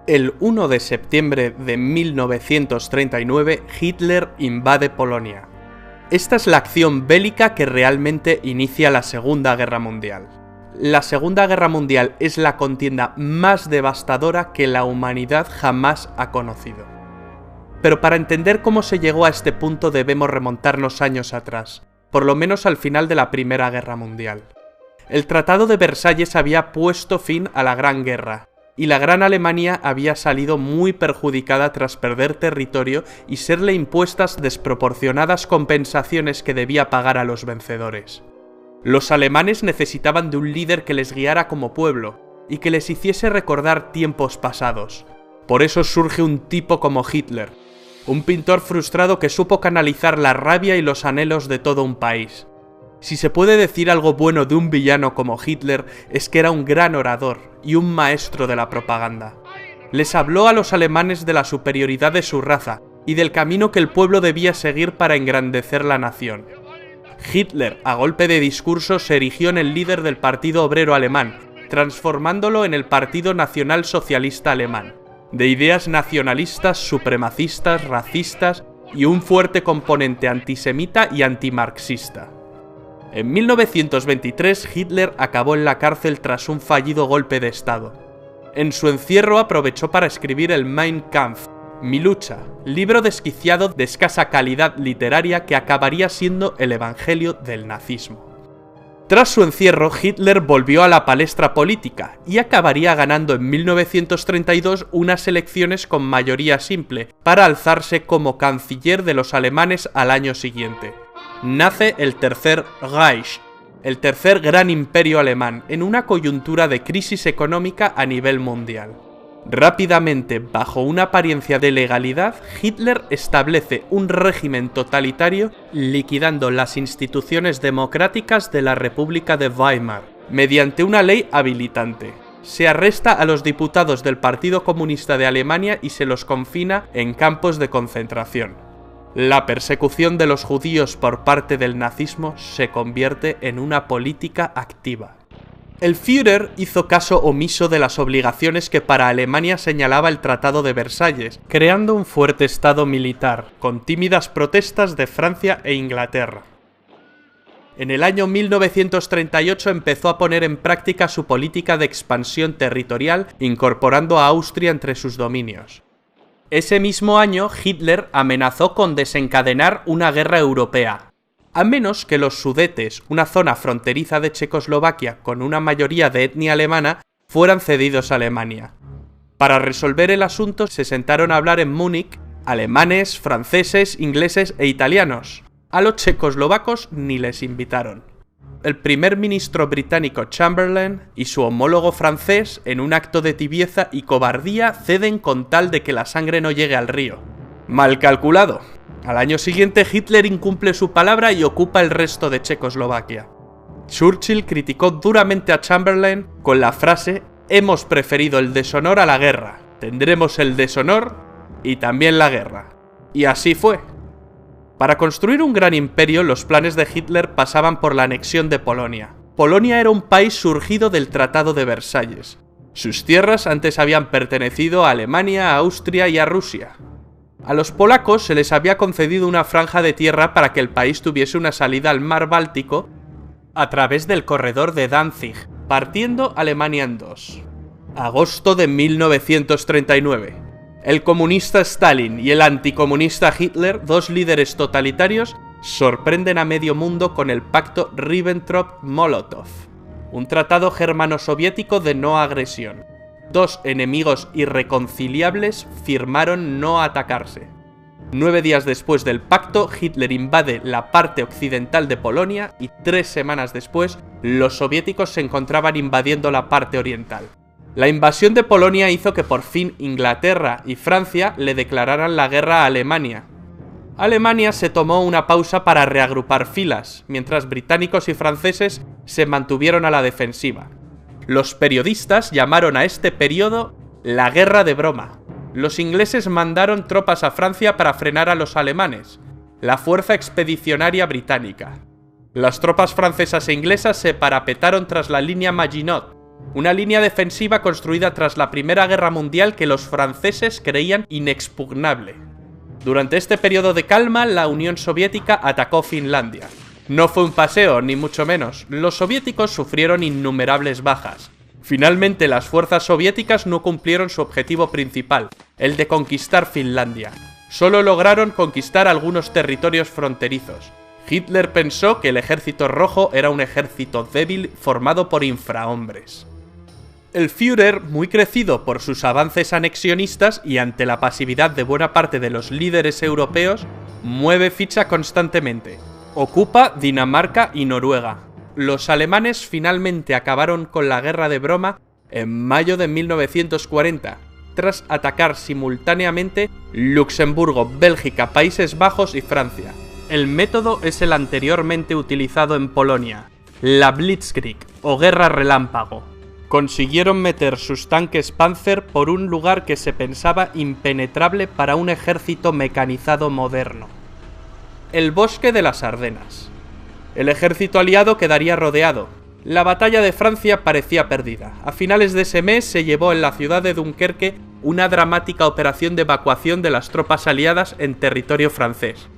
El 1 de septiembre de 1939, Hitler invade Polonia. Esta es la acción bélica que realmente inicia la Segunda Guerra Mundial. La Segunda Guerra Mundial es la contienda más devastadora que la humanidad jamás ha conocido. Pero para entender cómo se llegó a este punto debemos remontarnos años atrás, por lo menos al final de la Primera Guerra Mundial. El Tratado de Versalles había puesto fin a la Gran Guerra, y la Gran Alemania había salido muy perjudicada tras perder territorio y serle impuestas desproporcionadas compensaciones que debía pagar a los vencedores. Los alemanes necesitaban de un líder que les guiara como pueblo y que les hiciese recordar tiempos pasados. Por eso surge un tipo como Hitler, un pintor frustrado que supo canalizar la rabia y los anhelos de todo un país. Si se puede decir algo bueno de un villano como Hitler, es que era un gran orador y un maestro de la propaganda. Les habló a los alemanes de la superioridad de su raza y del camino que el pueblo debía seguir para engrandecer la nación. Hitler, a golpe de discurso, se erigió en el líder del Partido Obrero Alemán, transformándolo en el Partido Nacional Socialista Alemán, de ideas nacionalistas, supremacistas, racistas y un fuerte componente antisemita y antimarxista. En 1923, Hitler acabó en la cárcel tras un fallido golpe de Estado. En su encierro aprovechó para escribir el Mein Kampf, Mi lucha, libro desquiciado de escasa calidad literaria que acabaría siendo el evangelio del nazismo. Tras su encierro, Hitler volvió a la palestra política y acabaría ganando en 1932 unas elecciones con mayoría simple para alzarse como canciller de los alemanes al año siguiente. Nace el Tercer Reich, el tercer gran imperio alemán, en una coyuntura de crisis económica a nivel mundial. Rápidamente, bajo una apariencia de legalidad, Hitler establece un régimen totalitario liquidando las instituciones democráticas de la República de Weimar, mediante una ley habilitante. Se arresta a los diputados del Partido Comunista de Alemania y se los confina en campos de concentración. La persecución de los judíos por parte del nazismo se convierte en una política activa. El Führer hizo caso omiso de las obligaciones que para Alemania señalaba el Tratado de Versalles, creando un fuerte estado militar, con tímidas protestas de Francia e Inglaterra. En el año 1938 empezó a poner en práctica su política de expansión territorial, incorporando a Austria entre sus dominios. Ese mismo año, Hitler amenazó con desencadenar una guerra europea, a menos que los Sudetes, una zona fronteriza de Checoslovaquia con una mayoría de etnia alemana, fueran cedidos a Alemania. Para resolver el asunto se sentaron a hablar en Múnich alemanes, franceses, ingleses e italianos. A los checoslovacos ni les invitaron. El primer ministro británico Chamberlain y su homólogo francés, en un acto de tibieza y cobardía, ceden con tal de que la sangre no llegue al río. Mal calculado. Al año siguiente Hitler incumple su palabra y ocupa el resto de Checoslovaquia. Churchill criticó duramente a Chamberlain con la frase «Hemos preferido el deshonor a la guerra, tendremos el deshonor y también la guerra». Y así fue. Para construir un gran imperio, los planes de Hitler pasaban por la anexión de Polonia. Polonia era un país surgido del Tratado de Versalles. Sus tierras antes habían pertenecido a Alemania, a Austria y a Rusia. A los polacos se les había concedido una franja de tierra para que el país tuviese una salida al mar Báltico a través del corredor de Danzig, partiendo Alemania en dos. Agosto de 1939. El comunista Stalin y el anticomunista Hitler, dos líderes totalitarios, sorprenden a medio mundo con el pacto Ribbentrop-Molotov, un tratado germano-soviético de no agresión. Dos enemigos irreconciliables firmaron no atacarse. 9 días después del pacto, Hitler invade la parte occidental de Polonia y 3 semanas después, los soviéticos se encontraban invadiendo la parte oriental. La invasión de Polonia hizo que por fin Inglaterra y Francia le declararan la guerra a Alemania. Alemania se tomó una pausa para reagrupar filas, mientras británicos y franceses se mantuvieron a la defensiva. Los periodistas llamaron a este periodo la Guerra de Broma. Los ingleses mandaron tropas a Francia para frenar a los alemanes, la Fuerza Expedicionaria Británica. Las tropas francesas e inglesas se parapetaron tras la línea Maginot, una línea defensiva construida tras la Primera Guerra Mundial que los franceses creían inexpugnable. Durante este periodo de calma, la Unión Soviética atacó Finlandia. No fue un paseo, ni mucho menos. Los soviéticos sufrieron innumerables bajas. Finalmente, las fuerzas soviéticas no cumplieron su objetivo principal, el de conquistar Finlandia. Solo lograron conquistar algunos territorios fronterizos. Hitler pensó que el Ejército Rojo era un ejército débil formado por infrahombres. El Führer, muy crecido por sus avances anexionistas y ante la pasividad de buena parte de los líderes europeos, mueve ficha constantemente. Ocupa Dinamarca y Noruega. Los alemanes finalmente acabaron con la guerra de broma en mayo de 1940, tras atacar simultáneamente Luxemburgo, Bélgica, Países Bajos y Francia. El método es el anteriormente utilizado en Polonia, la Blitzkrieg o Guerra Relámpago. Consiguieron meter sus tanques Panzer por un lugar que se pensaba impenetrable para un ejército mecanizado moderno. El bosque de las Ardenas. El ejército aliado quedaría rodeado. La batalla de Francia parecía perdida. A finales de ese mes se llevó en la ciudad de Dunkerque una dramática operación de evacuación de las tropas aliadas en territorio francés.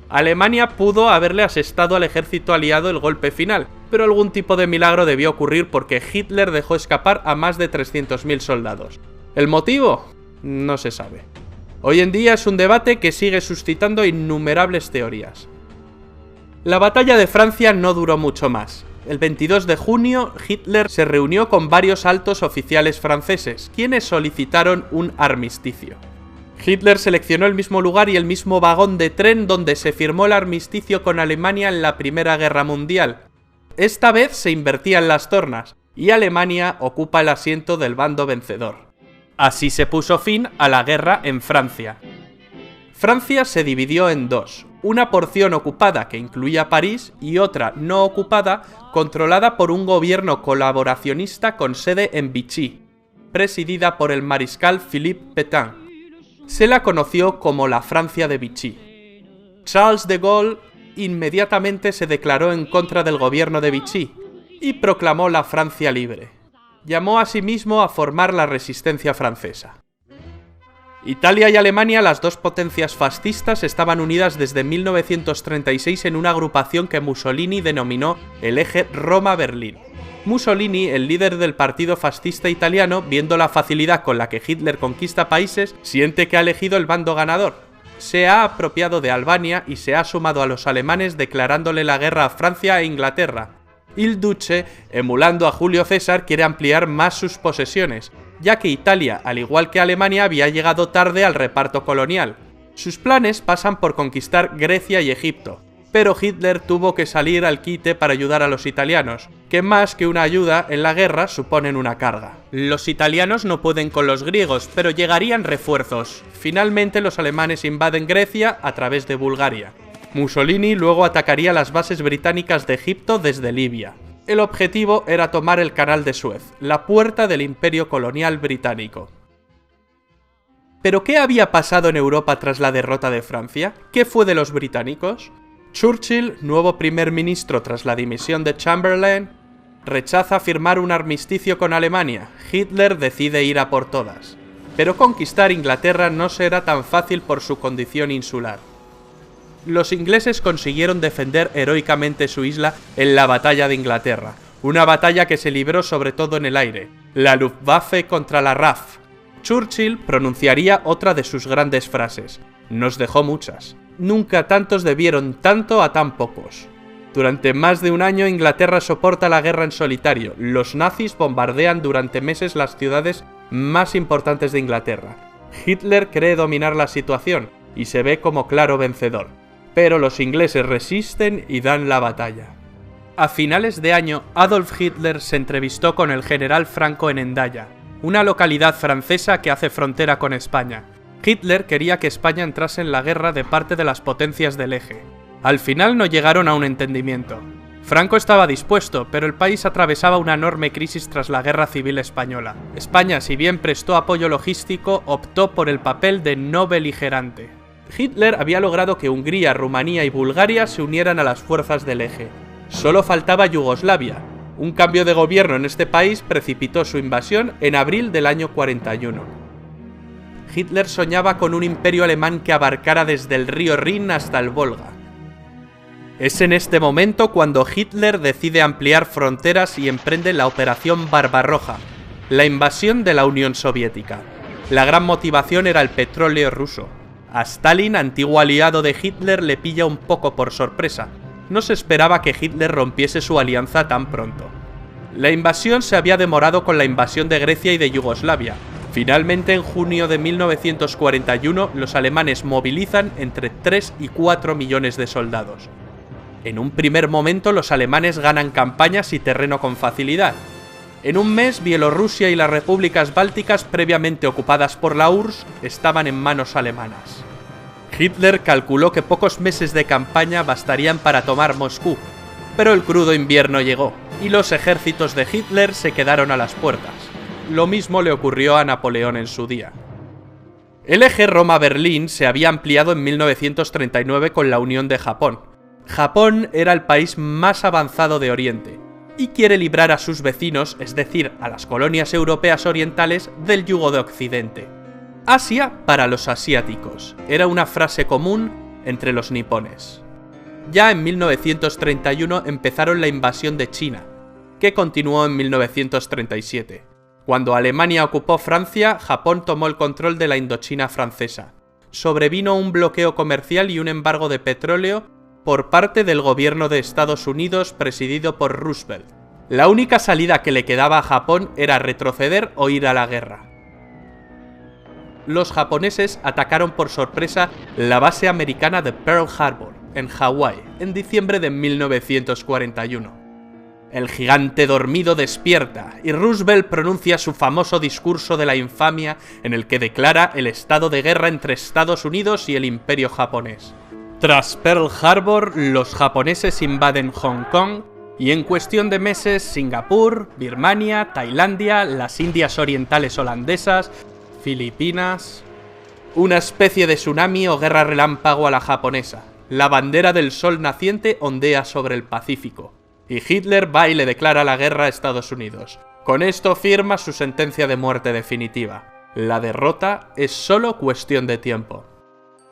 Alemania pudo haberle asestado al ejército aliado el golpe final, pero algún tipo de milagro debió ocurrir porque Hitler dejó escapar a más de 300.000 soldados. ¿El motivo? No se sabe. Hoy en día es un debate que sigue suscitando innumerables teorías. La batalla de Francia no duró mucho más. El 22 de junio, Hitler se reunió con varios altos oficiales franceses, quienes solicitaron un armisticio. Hitler seleccionó el mismo lugar y el mismo vagón de tren donde se firmó el armisticio con Alemania en la Primera Guerra Mundial. Esta vez se invertían las tornas, y Alemania ocupa el asiento del bando vencedor. Así se puso fin a la guerra en Francia. Francia se dividió en dos, una porción ocupada que incluía París y otra no ocupada controlada por un gobierno colaboracionista con sede en Vichy, presidida por el mariscal Philippe Pétain. Se la conoció como la Francia de Vichy. Charles de Gaulle inmediatamente se declaró en contra del gobierno de Vichy y proclamó la Francia libre. Llamó asimismo a formar la resistencia francesa. Italia y Alemania, las dos potencias fascistas, estaban unidas desde 1936 en una agrupación que Mussolini denominó el eje Roma-Berlín. Mussolini, el líder del partido fascista italiano, viendo la facilidad con la que Hitler conquista países, siente que ha elegido el bando ganador. Se ha apropiado de Albania y se ha sumado a los alemanes declarándole la guerra a Francia e Inglaterra. Il Duce, emulando a Julio César, quiere ampliar más sus posesiones, ya que Italia, al igual que Alemania, había llegado tarde al reparto colonial. Sus planes pasan por conquistar Grecia y Egipto, pero Hitler tuvo que salir al quite para ayudar a los italianos, que más que una ayuda en la guerra suponen una carga. Los italianos no pueden con los griegos, pero llegarían refuerzos. Finalmente los alemanes invaden Grecia a través de Bulgaria. Mussolini luego atacaría las bases británicas de Egipto desde Libia. El objetivo era tomar el Canal de Suez, la puerta del imperio colonial británico. ¿Pero qué había pasado en Europa tras la derrota de Francia? ¿Qué fue de los británicos? Churchill, nuevo primer ministro tras la dimisión de Chamberlain, rechaza firmar un armisticio con Alemania. Hitler decide ir a por todas. Pero conquistar Inglaterra no será tan fácil por su condición insular. Los ingleses consiguieron defender heroicamente su isla en la batalla de Inglaterra, una batalla que se libró sobre todo en el aire, la Luftwaffe contra la RAF. Churchill pronunciaría otra de sus grandes frases: nos dejó muchas. Nunca tantos debieron tanto a tan pocos. Durante más de un año Inglaterra soporta la guerra en solitario. Los nazis bombardean durante meses las ciudades más importantes de Inglaterra. Hitler cree dominar la situación y se ve como claro vencedor, pero los ingleses resisten y dan la batalla. A finales de año, Adolf Hitler se entrevistó con el general Franco en Hendaya, una localidad francesa que hace frontera con España. Hitler quería que España entrase en la guerra de parte de las potencias del eje. Al final no llegaron a un entendimiento. Franco estaba dispuesto, pero el país atravesaba una enorme crisis tras la Guerra Civil Española. España, si bien prestó apoyo logístico, optó por el papel de no beligerante. Hitler había logrado que Hungría, Rumanía y Bulgaria se unieran a las fuerzas del eje. Solo faltaba Yugoslavia, Un cambio de gobierno en este país precipitó su invasión en abril del año 41. Hitler soñaba con un imperio alemán que abarcara desde el río Rin hasta el Volga. Es en este momento cuando Hitler decide ampliar fronteras y emprende la Operación Barbarroja, la invasión de la Unión Soviética. La gran motivación era el petróleo ruso. A Stalin, antiguo aliado de Hitler, le pilla un poco por sorpresa. No se esperaba que Hitler rompiese su alianza tan pronto. La invasión se había demorado con la invasión de Grecia y de Yugoslavia. Finalmente, en junio de 1941, los alemanes movilizan entre 3 y 4 millones de soldados. En un primer momento, los alemanes ganan campañas y terreno con facilidad. En un mes, Bielorrusia y las repúblicas bálticas previamente ocupadas por la URSS estaban en manos alemanas. Hitler calculó que pocos meses de campaña bastarían para tomar Moscú, pero el crudo invierno llegó, y los ejércitos de Hitler se quedaron a las puertas. Lo mismo le ocurrió a Napoleón en su día. El eje Roma-Berlín se había ampliado en 1939 con la unión de Japón. Japón era el país más avanzado de Oriente, y quiere librar a sus vecinos, es decir, a las colonias europeas orientales, del yugo de Occidente. Asia para los asiáticos, era una frase común entre los nipones. Ya en 1931 empezaron la invasión de China, que continuó en 1937. Cuando Alemania ocupó Francia, Japón tomó el control de la Indochina francesa. Sobrevino un bloqueo comercial y un embargo de petróleo por parte del gobierno de Estados Unidos presidido por Roosevelt. La única salida que le quedaba a Japón era retroceder o ir a la guerra. Los japoneses atacaron por sorpresa la base americana de Pearl Harbor, en Hawái, en diciembre de 1941. El gigante dormido despierta y Roosevelt pronuncia su famoso discurso de la infamia en el que declara el estado de guerra entre Estados Unidos y el Imperio japonés. Tras Pearl Harbor, los japoneses invaden Hong Kong y en cuestión de meses Singapur, Birmania, Tailandia, las Indias Orientales holandesas, Filipinas... Una especie de tsunami o guerra relámpago a la japonesa. La bandera del sol naciente ondea sobre el Pacífico. Y Hitler va y le declara la guerra a Estados Unidos. Con esto firma su sentencia de muerte definitiva. La derrota es solo cuestión de tiempo.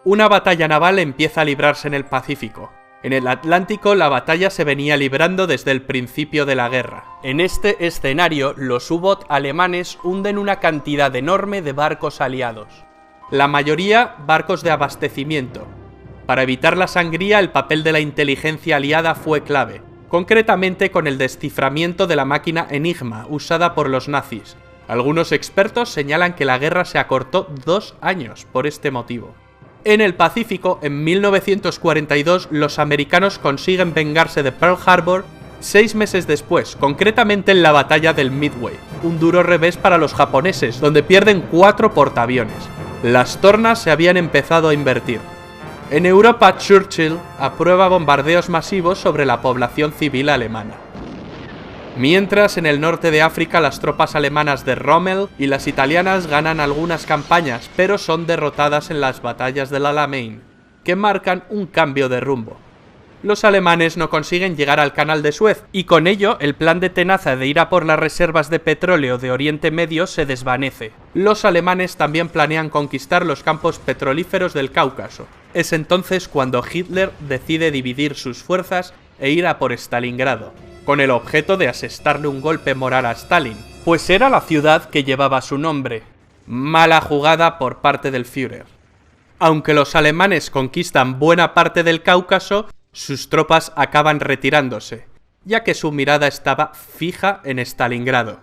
Una batalla naval empieza a librarse en el Pacífico. En el Atlántico la batalla se venía librando desde el principio de la guerra. En este escenario, los U-Boot alemanes hunden una cantidad enorme de barcos aliados. La mayoría barcos de abastecimiento. Para evitar la sangría, el papel de la inteligencia aliada fue clave. Concretamente con el desciframiento de la máquina Enigma usada por los nazis. Algunos expertos señalan que la guerra se acortó 2 años por este motivo. En el Pacífico, en 1942, los americanos consiguen vengarse de Pearl Harbor 6 meses después, concretamente en la batalla del Midway, un duro revés para los japoneses, donde pierden 4 portaaviones. Las tornas se habían empezado a invertir. En Europa, Churchill aprueba bombardeos masivos sobre la población civil alemana. Mientras, en el norte de África, las tropas alemanas de Rommel y las italianas ganan algunas campañas, pero son derrotadas en las batallas del Alamein, que marcan un cambio de rumbo. Los alemanes no consiguen llegar al Canal de Suez, y con ello el plan de Tenaza de ir a por las reservas de petróleo de Oriente Medio se desvanece. Los alemanes también planean conquistar los campos petrolíferos del Cáucaso. Es entonces cuando Hitler decide dividir sus fuerzas e ir a por Stalingrado, con el objeto de asestarle un golpe moral a Stalin, pues era la ciudad que llevaba su nombre. Mala jugada por parte del Führer. Aunque los alemanes conquistan buena parte del Cáucaso, sus tropas acaban retirándose, ya que su mirada estaba fija en Stalingrado.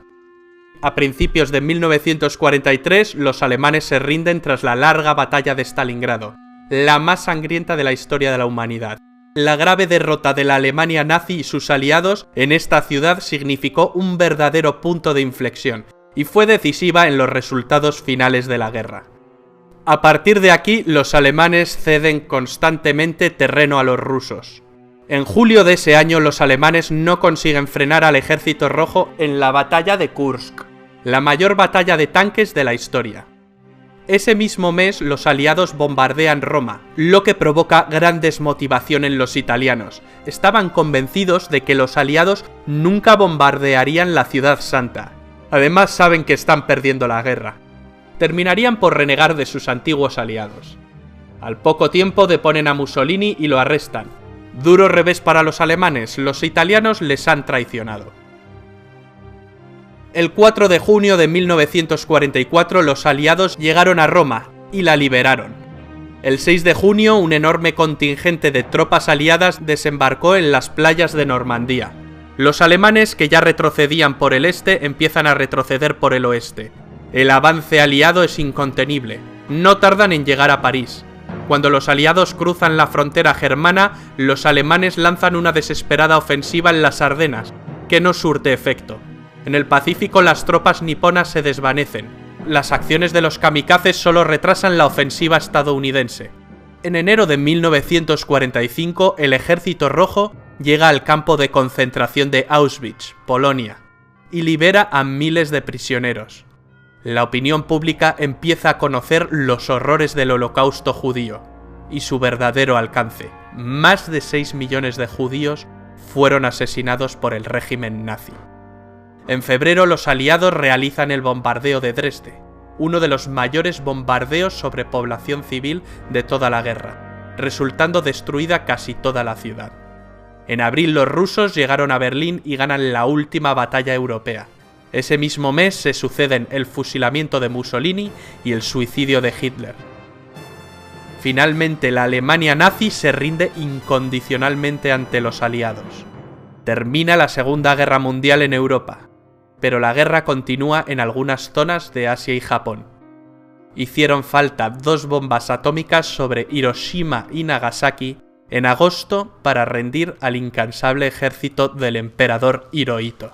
A principios de 1943, los alemanes se rinden tras la larga batalla de Stalingrado, la más sangrienta de la historia de la humanidad. La grave derrota de la Alemania nazi y sus aliados en esta ciudad significó un verdadero punto de inflexión, y fue decisiva en los resultados finales de la guerra. A partir de aquí, los alemanes ceden constantemente terreno a los rusos. En julio de ese año, los alemanes no consiguen frenar al ejército rojo en la batalla de Kursk, la mayor batalla de tanques de la historia. Ese mismo mes los aliados bombardean Roma, lo que provoca gran desmotivación en los italianos. Estaban convencidos de que los aliados nunca bombardearían la ciudad santa. Además saben que están perdiendo la guerra. Terminarían por renegar de sus antiguos aliados. Al poco tiempo deponen a Mussolini y lo arrestan. Duro revés para los alemanes, los italianos les han traicionado. El 4 de junio de 1944 los aliados llegaron a Roma y la liberaron. El 6 de junio un enorme contingente de tropas aliadas desembarcó en las playas de Normandía. Los alemanes, que ya retrocedían por el este, empiezan a retroceder por el oeste. El avance aliado es incontenible. No tardan en llegar a París. Cuando los aliados cruzan la frontera germana, los alemanes lanzan una desesperada ofensiva en las Ardenas, que no surte efecto. En el Pacífico las tropas niponas se desvanecen. Las acciones de los kamikazes solo retrasan la ofensiva estadounidense. En enero de 1945, el Ejército Rojo llega al campo de concentración de Auschwitz, Polonia, y libera a miles de prisioneros. La opinión pública empieza a conocer los horrores del Holocausto judío y su verdadero alcance. Más de 6 millones de judíos fueron asesinados por el régimen nazi. En febrero los aliados realizan el bombardeo de Dresde, uno de los mayores bombardeos sobre población civil de toda la guerra, resultando destruida casi toda la ciudad. En abril los rusos llegaron a Berlín y ganan la última batalla europea. Ese mismo mes se suceden el fusilamiento de Mussolini y el suicidio de Hitler. Finalmente la Alemania nazi se rinde incondicionalmente ante los aliados. Termina la Segunda Guerra Mundial en Europa, pero la guerra continúa en algunas zonas de Asia y Japón. Hicieron falta 2 bombas atómicas sobre Hiroshima y Nagasaki en agosto para rendir al incansable ejército del emperador Hirohito.